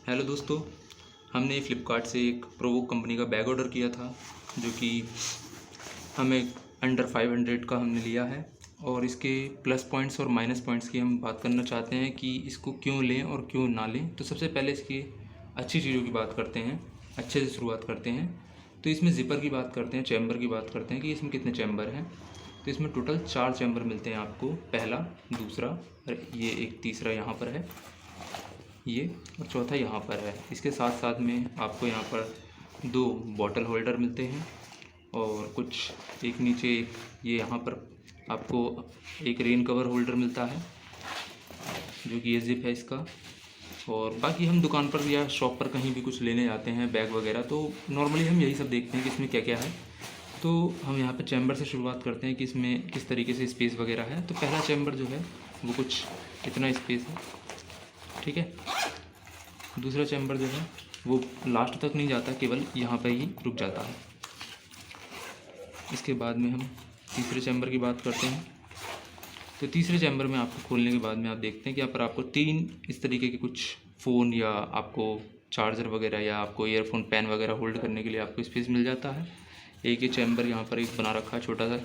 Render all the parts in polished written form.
Hello दोस्तों, हमने Flipkart से एक प्रोवोक कंपनी का बैग ऑर्डर किया था जो कि हमें अंडर 500 का हमने लिया है। और इसके प्लस पॉइंट्स और माइनस पॉइंट्स की हम बात करना चाहते हैं कि इसको क्यों लें और क्यों ना लें। तो सबसे पहले इसकी अच्छी चीज़ों की बात करते हैं, अच्छे से शुरुआत करते हैं। तो इसमें ज़िपर की बात करते हैं, चैम्बर की बात करते हैं कि इसमें कितने चैम्बर हैं। तो इसमें टोटल 4 चैम्बर मिलते हैं आपको, पहला, दूसरा और ये एक तीसरा यहाँ पर है, ये और चौथा यहाँ पर है। इसके साथ साथ में आपको यहाँ पर 2 बॉटल होल्डर मिलते हैं और कुछ एक नीचे ये यहाँ पर आपको एक रेन कवर होल्डर मिलता है जो कि ये ज़िप है इसका। और बाकी हम दुकान पर या शॉप पर कहीं भी कुछ लेने जाते हैं बैग वगैरह, तो नॉर्मली हम यही सब देखते हैं कि इसमें क्या क्या है। तो हम यहाँ पर चैम्बर से शुरुआत करते हैं कि इसमें किस तरीके से स्पेस वगैरह है। तो पहला चैम्बर जो है वो कुछ इतना स्पेस है, ठीक है। दूसरा चैम्बर जो है वो लास्ट तक नहीं जाता, केवल यहाँ पर ही रुक जाता है। इसके बाद में हम तीसरे चैम्बर की बात करते हैं। तो तीसरे चैम्बर में आपको खोलने के बाद में आप देखते हैं कि यहाँ पर आपको 3 इस तरीके के कुछ फ़ोन या आपको चार्जर वगैरह या आपको ईयरफोन पेन वगैरह होल्ड करने के लिए आपको स्पेस मिल जाता है। एक ये चैम्बर यहाँ पर एक बना रखा है छोटा सा,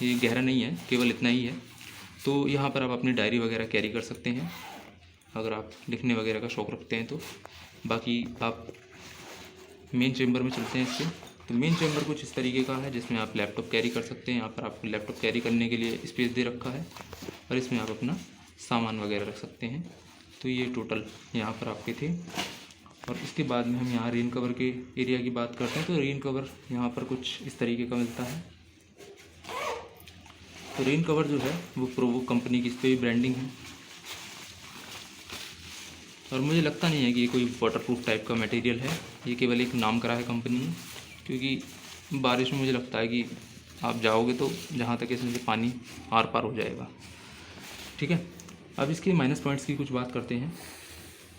ये गहरा नहीं है, केवल इतना ही है। तो यहाँ पर आप अपनी डायरी वगैरह कैरी कर सकते हैं अगर आप लिखने वगैरह का शौक़ रखते हैं तो। बाकी आप मेन चैम्बर में चलते हैं इसके। तो मेन चैम्बर कुछ इस तरीके का है जिसमें आप लैपटॉप कैरी कर सकते हैं। यहाँ पर आपको लैपटॉप कैरी करने के लिए स्पेस दे रखा है और इसमें आप अपना सामान वगैरह रख सकते हैं। तो ये टोटल यहाँ पर आपके थे। और इसके बाद में हम यहाँ रेन कवर के एरिया की बात करते हैं। तो रेन कवर यहाँ पर कुछ इस तरीके का मिलता है। तो रेन कवर जो है वो प्रोवोक कंपनी की, इस पर भी ब्रांडिंग है और मुझे लगता नहीं है कि ये कोई वाटरप्रूफ टाइप का मटेरियल है। ये केवल एक नाम करा है कंपनी ने, क्योंकि बारिश में मुझे लगता है कि आप जाओगे तो जहाँ तक इसमें से पानी आर पार हो जाएगा, ठीक है। अब इसके माइनस पॉइंट्स की कुछ बात करते हैं।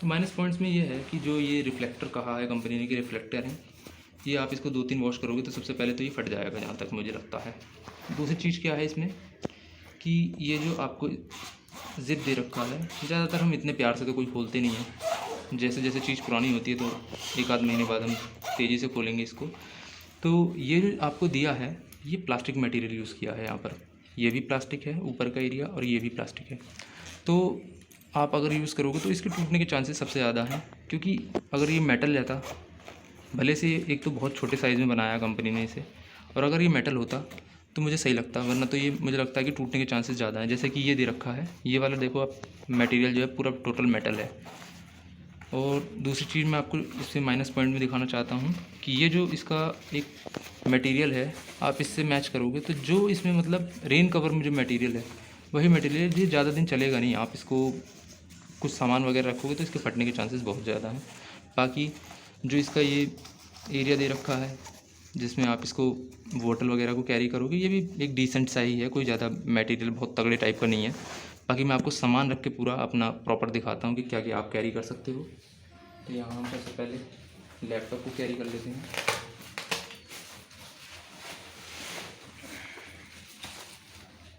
तो माइनस पॉइंट्स में ये है कि जो ये रिफ्लेक्टर कहा है कंपनी ने कि रिफ्लेक्टर है, ये आप इसको 2-3 वॉश करोगे तो सबसे पहले तो ये फट जाएगा जहाँ तक मुझे लगता है। दूसरी चीज़ क्या है इसमें कि ये जो आपको ज़िप दे रखा है, ज़्यादातर हम इतने प्यार से तो कोई खोलते नहीं है। जैसे जैसे चीज़ पुरानी होती है तो एक आध महीने बाद हम तेज़ी से खोलेंगे इसको। तो ये जो आपको दिया है ये प्लास्टिक मटेरियल यूज़ किया है यहाँ पर। ये भी प्लास्टिक है ऊपर का एरिया और ये भी प्लास्टिक है। तो आप अगर यूज़ करोगे तो इसके टूटने के चांसेस सबसे ज़्यादा हैं, क्योंकि अगर ये मेटल रहता, भले से एक तो बहुत छोटे साइज़ में बनाया कंपनी ने इसे, और अगर ये मेटल होता तो मुझे सही लगता, वरना तो ये मुझे लगता है कि टूटने के चांसेस ज़्यादा हैं। जैसे कि ये दे रखा है, ये वाला देखो आप, मटेरियल जो है पूरा टोटल मेटल है। और दूसरी चीज़ मैं आपको इससे माइनस पॉइंट में दिखाना चाहता हूँ कि ये जो इसका एक मटेरियल है, आप इससे मैच करोगे तो जो इसमें मतलब रेन कवर में जो मटेरियल है वही मटेरियल ये ज़्यादा दिन चलेगा नहीं। आप इसको कुछ सामान वगैरह रखोगे तो इसके फटने के चांसेस बहुत ज़्यादा हैं। बाकी जो इसका ये एरिया दे रखा है जिसमें आप इसको बोतल वगैरह को कैरी करोगे, ये भी एक डिसेंट सा ही है, कोई ज़्यादा मटेरियल बहुत तगड़े टाइप का नहीं है। बाकी मैं आपको सामान रख के पूरा अपना प्रॉपर दिखाता हूँ कि क्या क्या आप कैरी कर सकते हो। तो यहाँ हम सबसे पहले लैपटॉप को कैरी कर लेते हैं।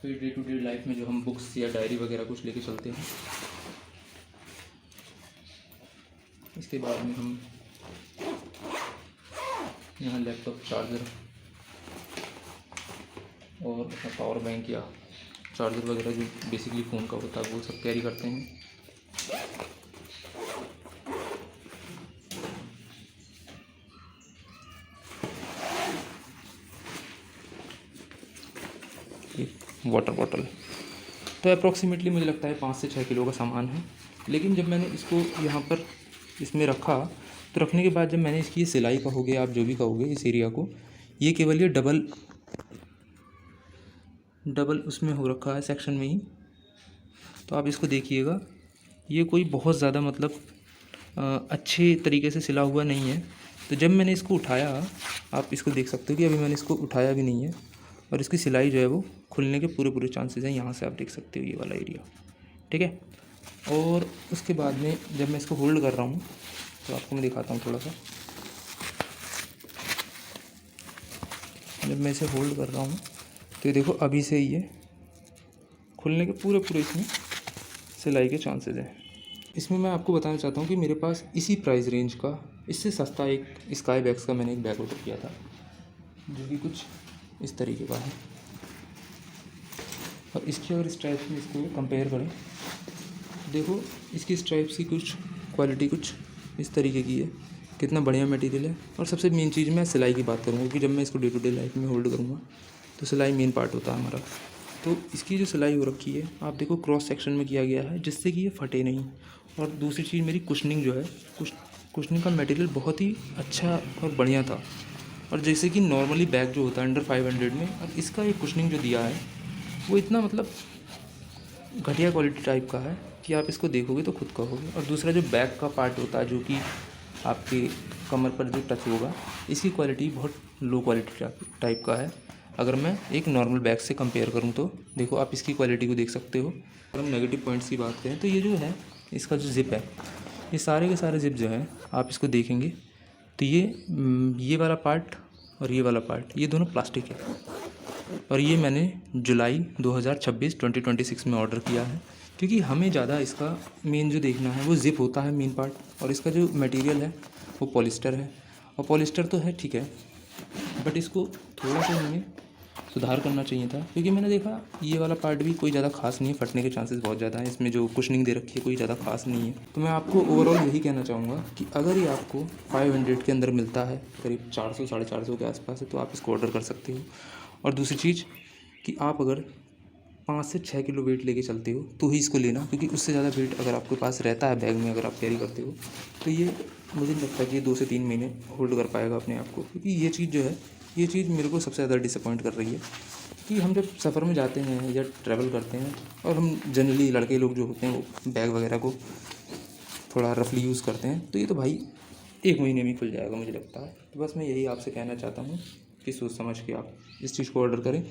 तो डे टू डे लाइफ में जो हम बुक्स या डायरी वगैरह कुछ लेके चलते हैं। इसके बाद में हम यहाँ लैपटॉप, चार्जर और अपना पावर बैंक या चार्जर वगैरह जो बेसिकली फ़ोन का होता है वो सब कैरी करते हैं। वाटर बॉटल तो अप्रॉक्सीमेटली मुझे लगता है 5 से 6 किलो का सामान है। लेकिन जब मैंने इसको यहाँ पर इसमें रखा तो रखने के बाद जब मैंने इसकी ये सिलाई कहोगे, आप जो भी कहोगे इस एरिया को, ये केवल ये डबल उसमें हो रखा है सेक्शन में ही। तो आप इसको देखिएगा, ये कोई बहुत ज़्यादा मतलब अच्छे तरीके से सिला हुआ नहीं है। तो जब मैंने इसको उठाया, आप इसको देख सकते हो कि अभी मैंने इसको उठाया भी नहीं है और इसकी सिलाई जो है वो खुलने के पूरे चांसेस हैं। यहाँ से आप देख सकते हो ये वाला एरिया, ठीक है। और उसके बाद में जब मैं इसको होल्ड कर रहा हूँ तो आपको मैं दिखाता हूँ थोड़ा सा। जब मैं इसे होल्ड कर रहा हूँ तो ये देखो अभी से ये खुलने के पूरे इसमें सिलाई के चांसेस हैं। इसमें मैं आपको बताना चाहता हूँ कि मेरे पास इसी प्राइस रेंज का इससे सस्ता एक स्काई बैग्स का मैंने एक बैग ऑर्डर किया था, जो कि कुछ इस तरीके का है। और इसकी अगर स्ट्राइप्स में इसको कंपेयर करें, देखो इसकी स्ट्राइप्स की कुछ क्वालिटी कुछ इस तरीके की है, कितना बढ़िया मटेरियल है। और सबसे मेन चीज़ मैं सिलाई की बात करूँगा, क्योंकि जब मैं इसको डे टू डे लाइफ में होल्ड करूँगा तो सिलाई मेन पार्ट होता है हमारा। तो इसकी जो सिलाई हो रखी है आप देखो क्रॉस सेक्शन में किया गया है, जिससे कि ये फटे नहीं। और दूसरी चीज़ मेरी कुशनिंग जो है, कुशनिंग का मटेरियल बहुत ही अच्छा और बढ़िया था। और जैसे कि नॉर्मली बैग जो होता है अंडर 500 में, और इसका एक कुशनिंग जो दिया है वो इतना मतलब घटिया क्वालिटी टाइप का है कि आप इसको देखोगे तो खुद कहोगे। और दूसरा जो बैक का पार्ट होता है, जो कि आपके कमर पर जो टच होगा, इसकी क्वालिटी बहुत लो क्वालिटी टाइप का है। अगर मैं एक नॉर्मल बैग से कंपेयर करूं तो देखो आप इसकी क्वालिटी को देख सकते हो। अगर हम नेगेटिव पॉइंट्स की बात करें तो ये जो है इसका जो ज़िप है, ये सारे के सारे ज़िप जो है आप इसको देखेंगे तो ये वाला पार्ट और ये वाला पार्ट, ये दोनों प्लास्टिक है। और ये मैंने जुलाई 2026 में ऑर्डर किया है, क्योंकि हमें ज़्यादा इसका मेन जो देखना है वो ज़िप होता है मेन पार्ट। और इसका जो मटेरियल है वो पॉलिस्टर है। और पॉलिस्टर तो है ठीक है, बट इसको थोड़ा सा हमें सुधार करना चाहिए था, क्योंकि मैंने देखा ये वाला पार्ट भी कोई ज़्यादा खास नहीं है, फटने के चांसेस बहुत ज़्यादा हैं। इसमें जो कुशनिंग दे रखी है कोई ज़्यादा खास नहीं है। तो मैं आपको ओवरऑल यही कहना चाहूँगा कि अगर ये आपको 500 के अंदर मिलता है, करीब 400 450 के आसपास है, तो आप इसको ऑर्डर कर सकते हो। और दूसरी चीज़ कि आप अगर 5 से 6 किलो वेट लेके चलते हो तो ही इसको लेना, क्योंकि उससे ज़्यादा वेट अगर आपके पास रहता है बैग में, अगर आप कैरी करते हो, तो ये मुझे नहीं लगता कि ये 2 से 3 महीने होल्ड कर पाएगा अपने आप को। क्योंकि ये चीज़ जो है, ये चीज़ मेरे को सबसे ज़्यादा डिसअपॉइंट कर रही है कि हम जब सफ़र में जाते हैं या ट्रैवल करते हैं, और हम जनरली लड़के लोग जो होते हैं वो बैग वगैरह को थोड़ा रफली यूज़ करते हैं, तो ये तो भाई 1 महीने में खुल जाएगा मुझे लगता है। तो बस मैं यही आपसे कहना चाहता हूँ कि सोच समझ के आप इस चीज़ को ऑर्डर करें।